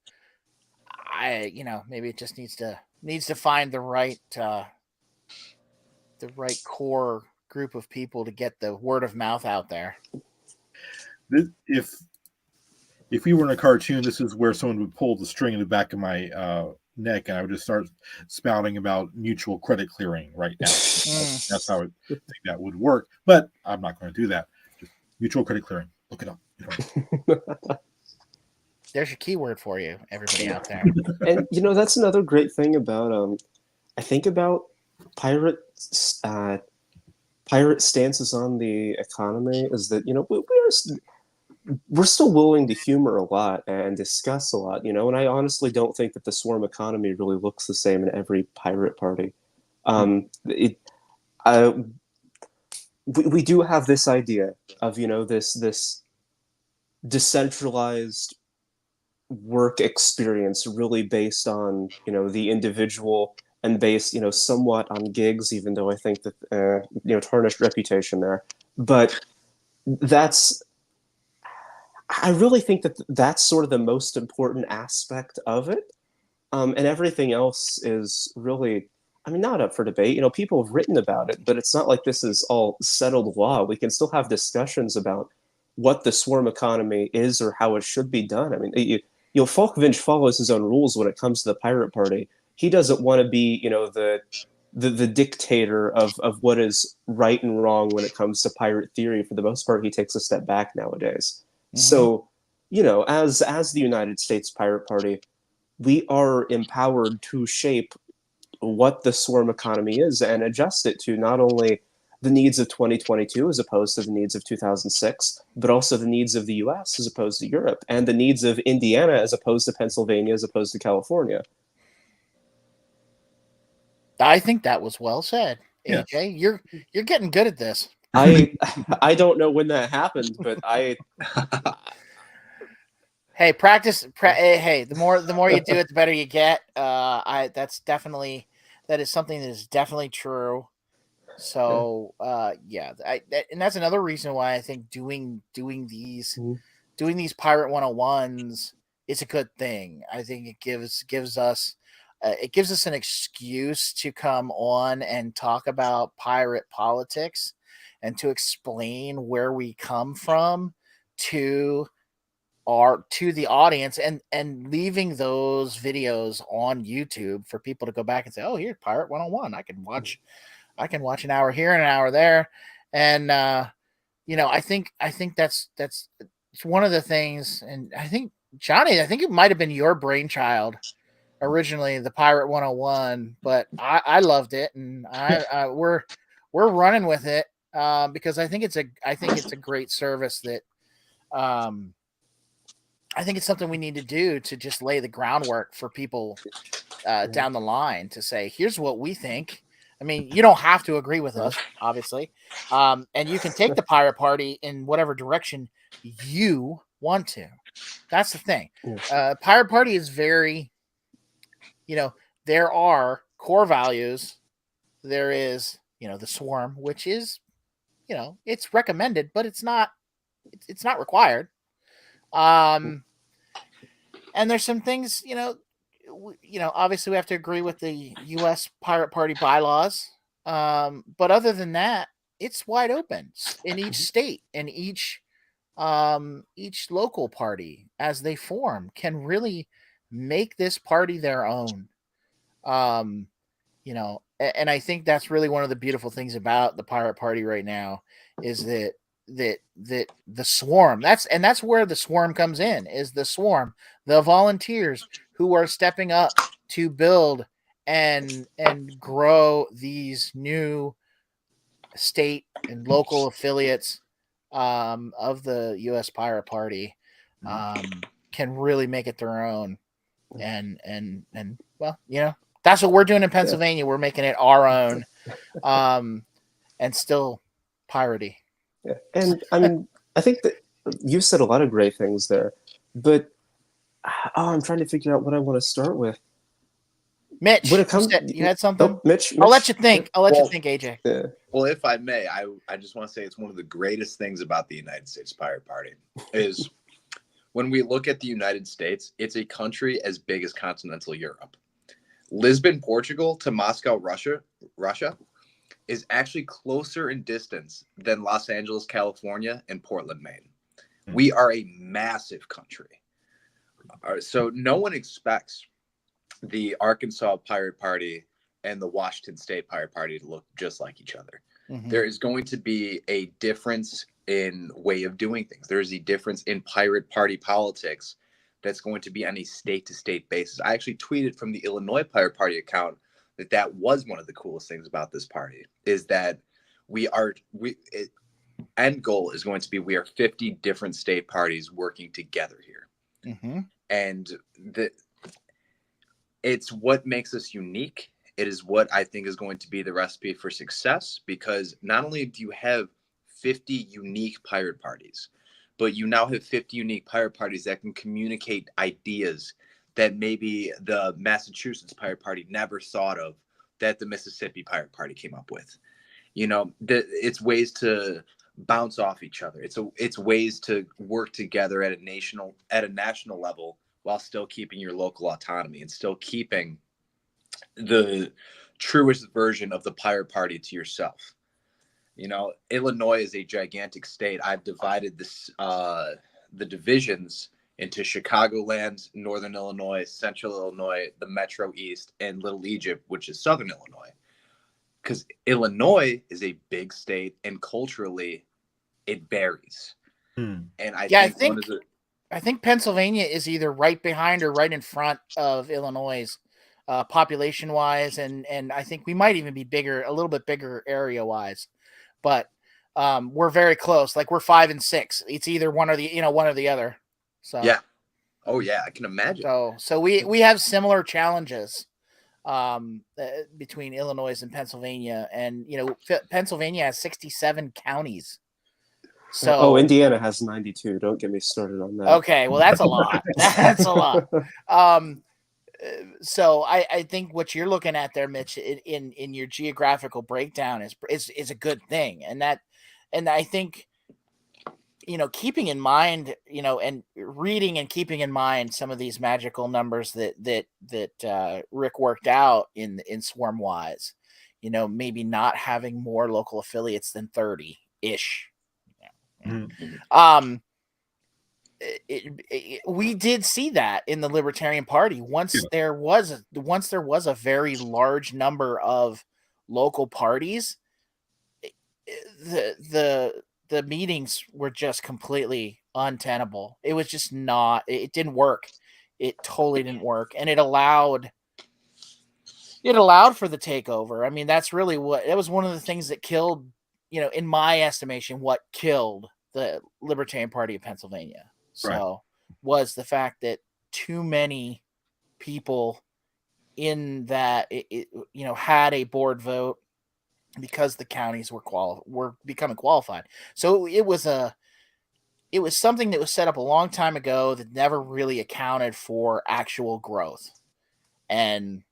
Speaker 1: Maybe it just needs to find the right core group of people to get the word of mouth out there.
Speaker 4: If we were in a cartoon, this is where someone would pull the string in the back of my neck, and I would just start spouting about mutual credit clearing right now. That's how I think that would work. But I'm not going to do that. Just mutual credit clearing. Look it up.
Speaker 1: There's your keyword for you, everybody out there.
Speaker 3: And that's another great thing about I think about pirate stances on the economy is that we're still willing to humor a lot and discuss a lot, and I honestly don't think that the swarm economy really looks the same in every pirate party. We do have this idea of this decentralized work experience really based on the individual and based somewhat on gigs, even though I think that tarnished reputation there. But I really think that that's sort of the most important aspect of it, and everything else is really, not up for debate. People have written about it, but it's not like this is all settled law. We can still have discussions about what the swarm economy is or how it should be done. Falkvinch follows his own rules when it comes to the pirate party. He doesn't want to be, the dictator of what is right and wrong when it comes to pirate theory. For the most part, he takes a step back nowadays. Mm-hmm. So, as the United States Pirate Party, we are empowered to shape what the swarm economy is and adjust it to not only the needs of 2022 as opposed to the needs of 2006, but also the needs of the US as opposed to Europe, and the needs of Indiana as opposed to Pennsylvania as opposed to California.
Speaker 1: I think that was well said, AJ. Yeah. You're getting good at this.
Speaker 3: I don't know when that happened, but
Speaker 1: Hey, practice. Hey, the more you do it, the better you get. That is something that is definitely true. So, yeah, and that's another reason why I think doing these Pirate 101s is a good thing. I think it gives us an excuse to come on and talk about pirate politics and to explain where we come from to the audience, and leaving those videos on YouTube for people to go back and say, "Oh, here's Pirate 101. I can watch an hour here and an hour there." And I think that's it's one of the things. And I think, Johnny, I think it might have been your brainchild originally, the Pirate 101, but I loved it, and we're running with it, because I think it's a great service that, I think it's something we need to do to just lay the groundwork for people down the line to say, here's what we think. I mean, you don't have to agree with us, obviously. And you can take the Pirate Party in whatever direction you want to. That's the thing. Pirate Party is very, there are core values. There is, the Swarm, which is, it's recommended, but it's not required. And there's some things, obviously we have to agree with the U.S. Pirate Party bylaws. But other than that, it's wide open in each state, and each local party, as they form, can really make this party their own. And I think that's really one of the beautiful things about the Pirate Party right now, is that the Swarm, that's where the Swarm comes in, is the Swarm, the volunteers who are stepping up to build and grow these new state and local affiliates of the U.S. Pirate Party, can really make it their own. And well, that's what we're doing in Pennsylvania. We're making it our own, and still piratey.
Speaker 3: Yeah, and I mean, I think that you said a lot of great things there, but I'm trying to figure out what I want to start with.
Speaker 1: Mitch,
Speaker 3: when it comes,
Speaker 1: you had something?
Speaker 3: Oh, Mitch,
Speaker 1: I'll let you think. I'll let you think, AJ.
Speaker 3: Yeah.
Speaker 6: Well, if I may, I just want to say it's one of the greatest things about the United States Pirate Party is when we look at the United States, it's a country as big as continental Europe. Lisbon, Portugal to Moscow, Russia is actually closer in distance than Los Angeles, California, and Portland, Maine. We are a massive country. So no one expects the Arkansas Pirate Party and the Washington State Pirate Party to look just like each other. There is going to be a difference in way of doing things. There is a difference in Pirate Party politics that's going to be on a state-to-state basis. I actually tweeted from the Illinois Pirate Party account that was one of the coolest things about this party, is that end goal is going to be, we are 50 different state parties working together here. And it's what makes us unique. It is what I think is going to be the recipe for success, because not only do you have 50 unique pirate parties, but you now have 50 unique pirate parties that can communicate ideas that maybe the Massachusetts Pirate Party never thought of, that the Mississippi Pirate Party came up with. It's ways to bounce off each other. It's ways to work together at a national level while still keeping your local autonomy and still keeping the truest version of the Pirate Party to yourself. Illinois is a gigantic state. I've divided the divisions into Chicagoland, Northern Illinois, Central Illinois, the Metro East, and Little Egypt, which is Southern Illinois. Because Illinois is a big state, and culturally, it varies. And I
Speaker 1: think Pennsylvania is either right behind or right in front of Illinois, population-wise, and I think we might even be bigger, a little bit bigger area-wise. But we're very close. Like, we're 5 and 6. It's either one or the other. So
Speaker 6: yeah, oh yeah, I can imagine.
Speaker 1: So we have similar challenges between Illinois and Pennsylvania, and Pennsylvania has 67 counties. So
Speaker 3: Indiana has 92. Don't get me started on that.
Speaker 1: okay, well that's a lot. That's a lot. So I think what you're looking at there, Mitch, in your geographical breakdown is a good thing, and I think, keeping in mind, and reading and keeping in mind some of these magical numbers that Rick worked out in Swarmwise, maybe not having more local affiliates than 30 ish. We did see that in the Libertarian Party once there was a very large number of local parties. The meetings were just completely untenable. It was just not. It didn't work. It totally didn't work, and it allowed for the takeover. I mean, that was one of the things that killed, in my estimation, what killed the Libertarian Party of Pennsylvania. So was the fact that too many people in that had a board vote because the counties were becoming qualified. So it was something that was set up a long time ago that never really accounted for actual growth, and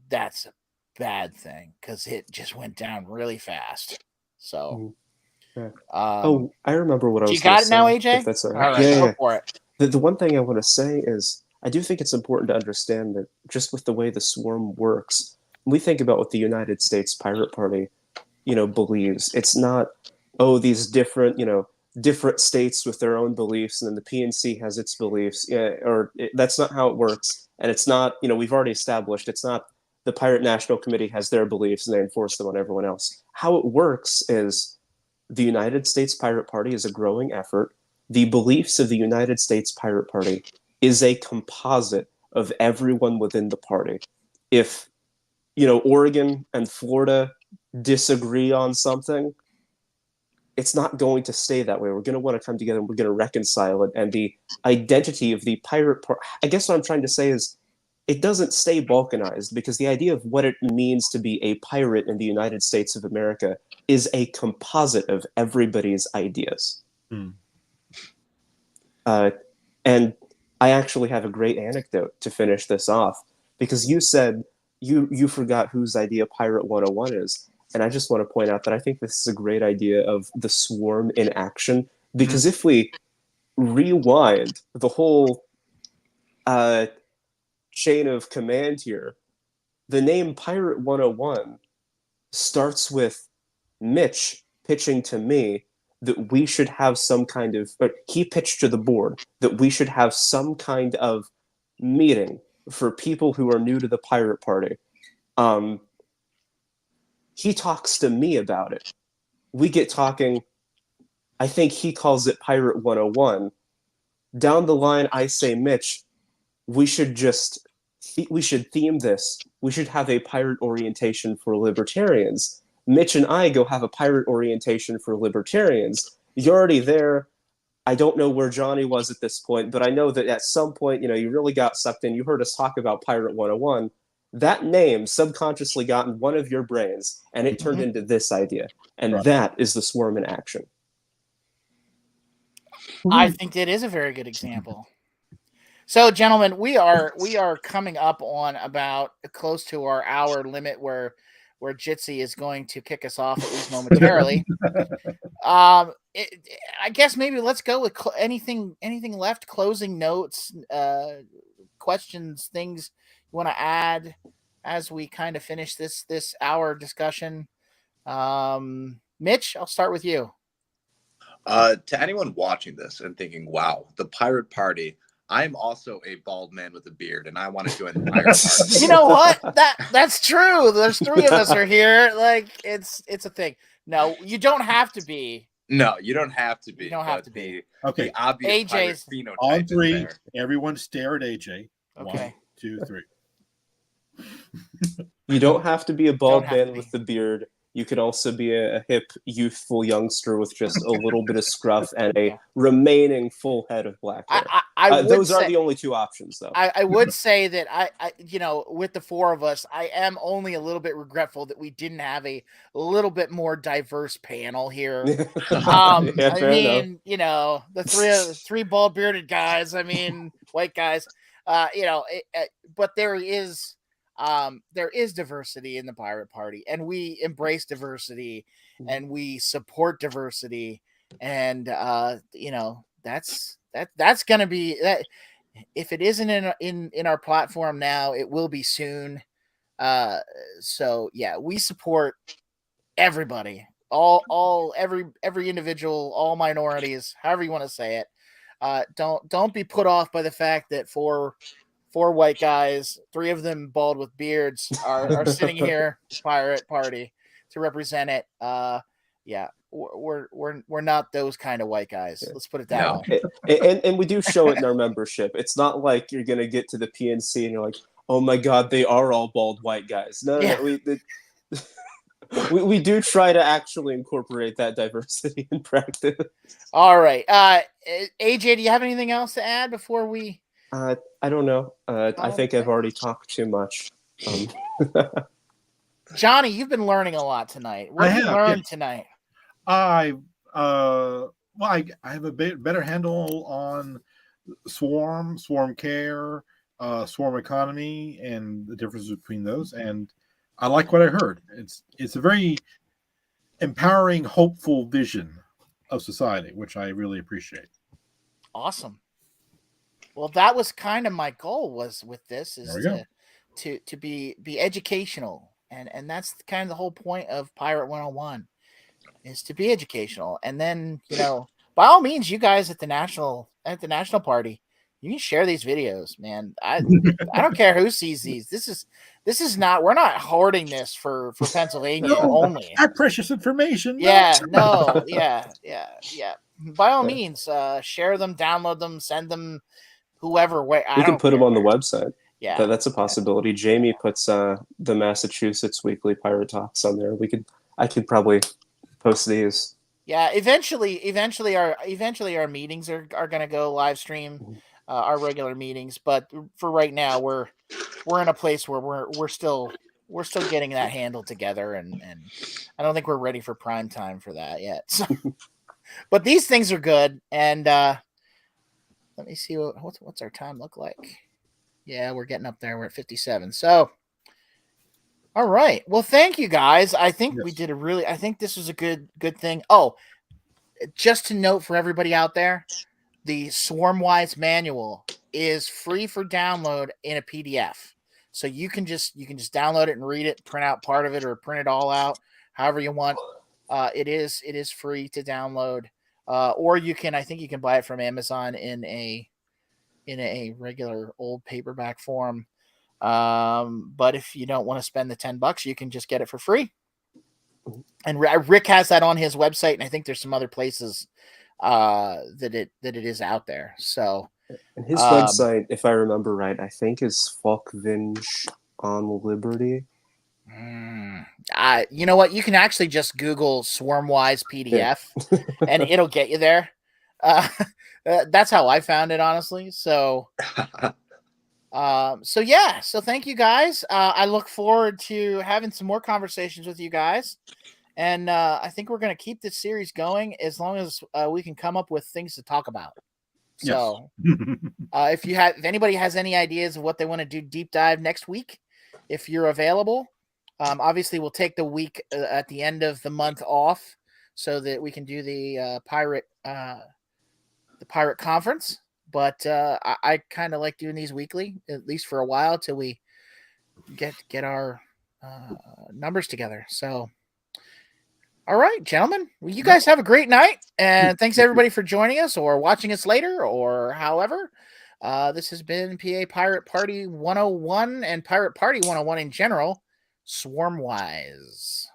Speaker 1: that's a bad thing because it just went down really fast. So.
Speaker 3: Yeah. I remember what I was.
Speaker 1: You got it now, AJ?
Speaker 3: If that's all
Speaker 1: right.
Speaker 3: All right. Yeah,
Speaker 1: Go for it.
Speaker 3: The one thing I want to say is I do think it's important to understand that just with the way the swarm works, when we think about what the United States Pirate Party, believes. It's not, these different, different states with their own beliefs, and then the PNC has its beliefs. That's not how it works. And it's not, we've already established it's not the Pirate National Committee has their beliefs and they enforce them on everyone else. How it works is the United States Pirate Party is a growing effort. The beliefs of the United States Pirate Party is a composite of everyone within the party. If, Oregon and Florida disagree on something, it's not going to stay that way. We're going to want to come together and we're going to reconcile it. And the identity of the pirate party, I guess what I'm trying to say is it doesn't stay balkanized, because the idea of what it means to be a pirate in the United States of America is a composite of everybody's ideas. And I actually have a great anecdote to finish this off, because you said you forgot whose idea Pirate 101 is. And I just want to point out that I think this is a great idea of the swarm in action, because if we rewind the whole chain of command here, the name Pirate 101 starts with Mitch pitching to me that we should have some kind of, or he pitched to the board that we should have some kind of meeting for people who are new to the Pirate Party. He talks to me about it. We get talking. I think he calls it Pirate 101. Down the line, I say, Mitch, we should theme this. We should have a pirate orientation for libertarians. Mitch and I go have a pirate orientation for libertarians. You're already there. I don't know where Johnny was at this point, but I know that at some point, you really got sucked in. You heard us talk about Pirate 101. That name subconsciously got in one of your brains, and it turned into this idea. And that is the swarm in action.
Speaker 1: I think that is a very good example. So, gentlemen, we are coming up on about close to our hour limit where Jitsi is going to kick us off at least momentarily. I guess maybe let's go with anything left, closing notes, questions, things you want to add as we kind of finish this hour discussion. Mitch, I'll start with you.
Speaker 6: To anyone watching this and thinking, wow, the Pirate Party, I'm also a bald man with a beard, and I want to join the Pirate Party.
Speaker 1: You know what? That's true. There's three of us are here. Like it's a thing. No, you don't have to be.
Speaker 6: No, you don't have to be.
Speaker 1: You don't have to be.
Speaker 6: Okay. The obvious
Speaker 1: AJ's
Speaker 6: phenotype
Speaker 4: on three. Everyone stare at AJ.
Speaker 1: Okay.
Speaker 4: 1, 2, 3.
Speaker 3: You don't have to be a bald man with the beard. You could also be a hip, youthful youngster with just a little bit of scruff and a
Speaker 1: Yeah.
Speaker 3: remaining full head of black hair.
Speaker 1: I would
Speaker 3: Those are
Speaker 1: say,
Speaker 3: the only two options, though.
Speaker 1: I would say that I, you know, with the four of us, I am only a little bit regretful that we didn't have a little bit more diverse panel here.
Speaker 3: Yeah,
Speaker 1: I
Speaker 3: fair enough.
Speaker 1: mean, you know, the three bald bearded guys. I mean, white guys. You know, but there is diversity in the pirate party, and we embrace diversity, and we support diversity, and you know, that's gonna be that. If it isn't in our platform now, it will be soon. So yeah, we support everybody, every individual, all minorities, however you want to say it. Don't be put off by the fact that four white guys, three of them bald with beards, are sitting here, pirate party, to represent it. Yeah, we're not those kind of white guys. Let's put it that
Speaker 6: No.
Speaker 1: way.
Speaker 3: And we do show it in our membership. It's not like you're gonna get to the PNC and you're like, oh my god, they are all bald white guys. No,
Speaker 1: Yeah.
Speaker 3: we do try to actually incorporate that diversity in practice.
Speaker 1: All right, AJ, do you have anything else to add before we?
Speaker 3: I don't know. I think I've
Speaker 1: Okay.
Speaker 3: already talked too much.
Speaker 1: Johnny, you've been learning a lot tonight. What have you learned tonight?
Speaker 4: I have a better handle on swarm care, swarm economy, and the differences between those. And I like what I heard. It's a very empowering, hopeful vision of society, which I really appreciate.
Speaker 1: Awesome. Well, that was kind of my goal was with this is to be educational, and that's kind of the whole point of Pirate 101 is to be educational. And then, you know, by all means, you guys at the national party, you can share these videos, man. I don't care who sees these. This is not, we're not hoarding this for Pennsylvania only.
Speaker 4: Our precious information.
Speaker 1: Yeah, no, yeah. By all means, share them, download them, send them whoever. We
Speaker 3: can put them on the website.
Speaker 1: Yeah,
Speaker 3: that's a possibility. Jamie puts the Massachusetts Weekly Pirate Talks on there. I could probably post these.
Speaker 1: Yeah, eventually our meetings are going to go live stream, our regular meetings. But for right now, we're in a place where we're still getting that handled together, and I don't think we're ready for prime time for that yet. So, but these things are good, and let me see what's our time look like. Yeah, we're getting up there. We're at 57. So, all right. Well, thank you guys. I think we did I think this was a good thing. Oh, just to note for everybody out there, the Swarmwise manual is free for download in a PDF. So you can just download it and read it, print out part of it, or print it all out, however you want. It is free to download. Or I think you can buy it from Amazon in a regular old paperback form. But if you don't want to spend the $10, you can just get it for free. And Rick has that on his website, and I think there's some other places that it is out there. So,
Speaker 3: and his website, if I remember right, I think is Falkvinge on Liberty.
Speaker 1: You know what? You can actually just Google Swarmwise PDF, and it'll get you there. That's how I found it, honestly. So, so thank you guys. I look forward to having some more conversations with you guys, and I think we're going to keep this series going as long as we can come up with things to talk about. So, if anybody has any ideas of what they want to do deep dive next week, if you're available, obviously we'll take the week at the end of the month off so that we can do the pirate conference. But I kind of like doing these weekly, at least for a while, till we get our numbers together. So, all right, gentlemen, well, you guys have a great night, and thanks everybody for joining us or watching us later or however. This has been PA Pirate Party 101 and Pirate Party 101 in general, Swarmwise.